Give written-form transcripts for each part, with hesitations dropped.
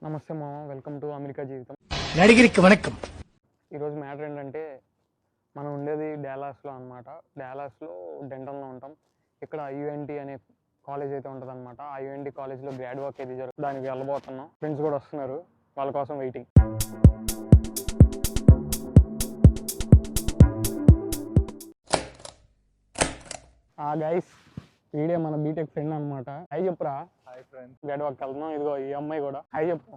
నమస్తే మామ, welcome to America జీవితం. నడిగిరికి వణకం. ఈరోజు మ్యాటర్ ఏంటంటే మనం ఉండేది డాలాస్లో అనమాట. డాలాస్లో డెంటల్లో ఉంటాం. ఇక్కడ యుఎన్టీ అనే కాలేజ్ అయితే ఉంటుంది అనమాట. ఆ యుఎన్టీ కాలేజ్లో గ్రాడ్ వర్క్ అయితే జరుగుతుంది. దానికి వెళ్ళబోతున్నాం. ఫ్రెండ్స్ కూడా వస్తున్నారు, వాళ్ళ కోసం వెయిటింగ్. గైస్, వీడే మన బీటెక్ ఫ్రెండ్ అనమాట. హై చెప్పురా. గ్రాడ్ వర్క్ వెళ్తున్నాం. ఇదిగో ఈ అమ్మాయి కూడా హై చెప్పు.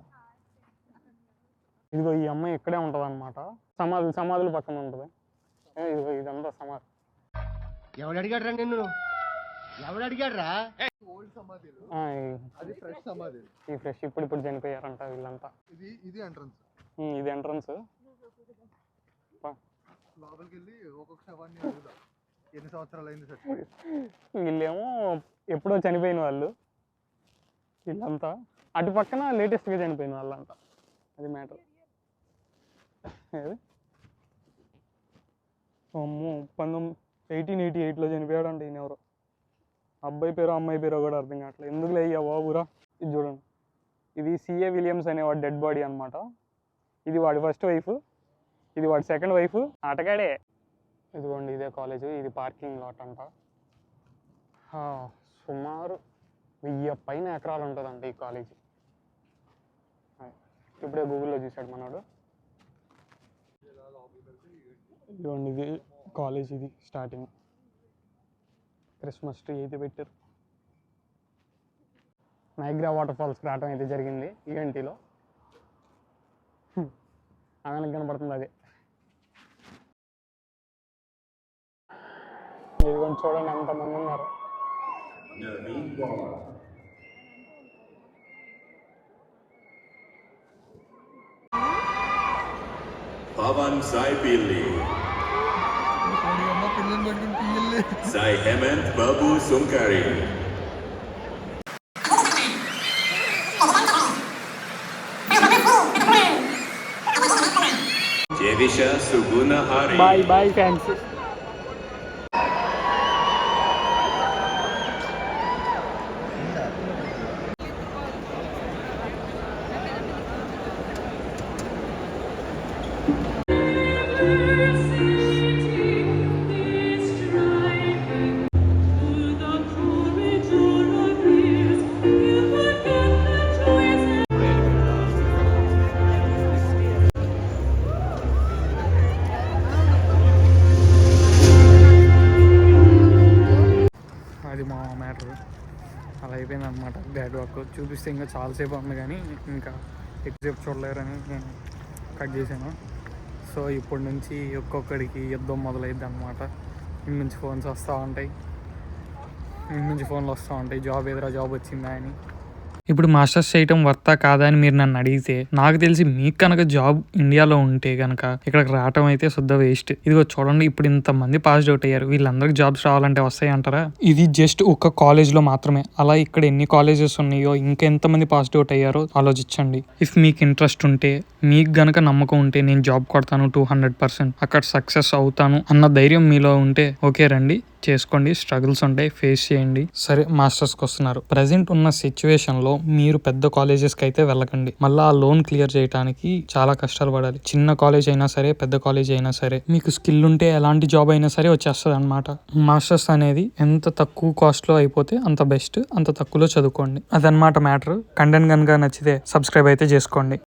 ఇదిగో ఈ అమ్మాయి ఇక్కడే ఉంటుంది అనమాట. సమాధుల పక్కన ఉంటుంది. ఇదిగో ఇదంతా సమాధి. ఎవడు అడిగాడ్రా నిన్ను? ఎవడు అడిగాడ్రా? ఈ ఫ్రెష్ ఇప్పుడు చనిపోయారంట వీళ్ళంతా. ఇది ఎంట్రన్స్. ఇది ఎంట్రన్స్. లోపలికి వెళ్ళి ఒక్కొక్క శవాన్ని అడుగుదాం, ఎన్ని సంవత్సరాలు అయింది సార్. వీళ్ళేమో ఎప్పుడో చనిపోయిన వాళ్ళు వీళ్ళంతా. అటు పక్కన లేటెస్ట్గా చనిపోయిన వాళ్ళంతా. అది మ్యాటర్. అమ్మో, 1888లో చనిపోయాడంట ఈయన. ఎవరో అబ్బాయి పేరో అమ్మాయి పేరో కూడా అర్థం కావట్లేదు. ఎందుకులే అయ్యా బాబురా. ఇది చూడండి, ఇది సిఏ విలియమ్స్ అనేవాడు డెడ్ బాడీ అనమాట. ఇది వాడి ఫస్ట్ వైఫ్, ఇది వాడి సెకండ్ వైఫ్. ఆటగాడే. ఇదిగోండి ఇదే కాలేజ్. ఇది పార్కింగ్ లాట్ అంట. సుమారు 1000 పైన ఎకరాలు ఉంటుందంట ఈ కాలేజీ. ఇప్పుడే గూగుల్లో చూశాడు మనోడు. ఇదిగోండి ఇది కాలేజ్. ఇది స్టార్టింగ్. క్రిస్మస్ ట్రీ అయితే పెట్టారు. నైగ్రా వాటర్ ఫాల్స్ రావటం అయితే జరిగింది ఈఎన్టీలో. ఆమెకు కనపడుతుంది అది. ఇదిగోండి చూడండి ఎంతమంది ఉన్నారు. Pawan Sai Pilli, Sai Hemant Babu Sungkari, Jevisha Suguna Hari. Bye fans. అది మా మ్యాటర్. అలా అయిపోయింది అనమాట. గ్రాడ్ వర్క్ చూపిస్తే ఇంకా చాలాసేపు ఉంది, కానీ ఇంకా ఎక్కువసేపు చూడలేరని నేను కట్ చేశాను. సో ఇప్పటి నుంచి ఒక్కొక్కడికి యుద్ధం మొదలైద్ది అనమాట. ఇంటి నుంచి ఫోన్స్ వస్తూ ఉంటాయి, జాబ్ ఎదురా జాబ్ వచ్చిందా అని. ఇప్పుడు మాస్టర్స్ చేయటం వర్తా కాదా అని మీరు నన్ను అడిగితే, నాకు తెలిసి మీకు కనుక జాబ్ ఇండియాలో ఉంటే కనుక ఇక్కడికి రావటం అయితే శుద్ధ వేస్ట్. ఇదిగో చూడండి, ఇప్పుడు ఇంతమంది పాస్డ్ అవుట్ అయ్యారు. వీళ్ళందరికీ జాబ్స్ రావాలంటే వస్తాయి అంటారా? ఇది జస్ట్ ఒక కాలేజ్లో మాత్రమే. అలా ఇక్కడ ఎన్ని కాలేజెస్ ఉన్నాయో, ఇంకెంతమంది పాస్డ్ అవుట్ అయ్యారో ఆలోచించండి. ఇఫ్ మీకు ఇంట్రెస్ట్ ఉంటే, మీకు గనక నమ్మకం ఉంటే, నేను జాబ్ కొడతాను 200%, అక్కడ సక్సెస్ అవుతాను అన్న ధైర్యం మీలో ఉంటే ఓకే రండి, చేసుకోండి. స్ట్రగుల్స్ ఉంటాయి, ఫేస్ చేయండి. సరే, మాస్టర్స్కి వస్తున్నారు. ప్రజెంట్ ఉన్న సిచ్యువేషన్లో మీరు పెద్ద కాలేజెస్కి అయితే వెళ్ళకండి. మళ్ళీ ఆ లోన్ క్లియర్ చేయడానికి చాలా కష్టాలు పడాలి. చిన్న కాలేజ్ అయినా సరే, పెద్ద కాలేజ్ అయినా సరే, మీకు స్కిల్ ఉంటే ఎలాంటి జాబ్ అయినా సరే వచ్చేస్తుంది అనమాట. మాస్టర్స్ అనేది ఎంత తక్కువ కాస్ట్లో అయిపోతే అంత బెస్ట్. అంత తక్కువలో చదువుకోండి. అదనమాట మ్యాటర్. కంటెంట్ కనుక నచ్చితే సబ్స్క్రైబ్ అయితే చేసుకోండి.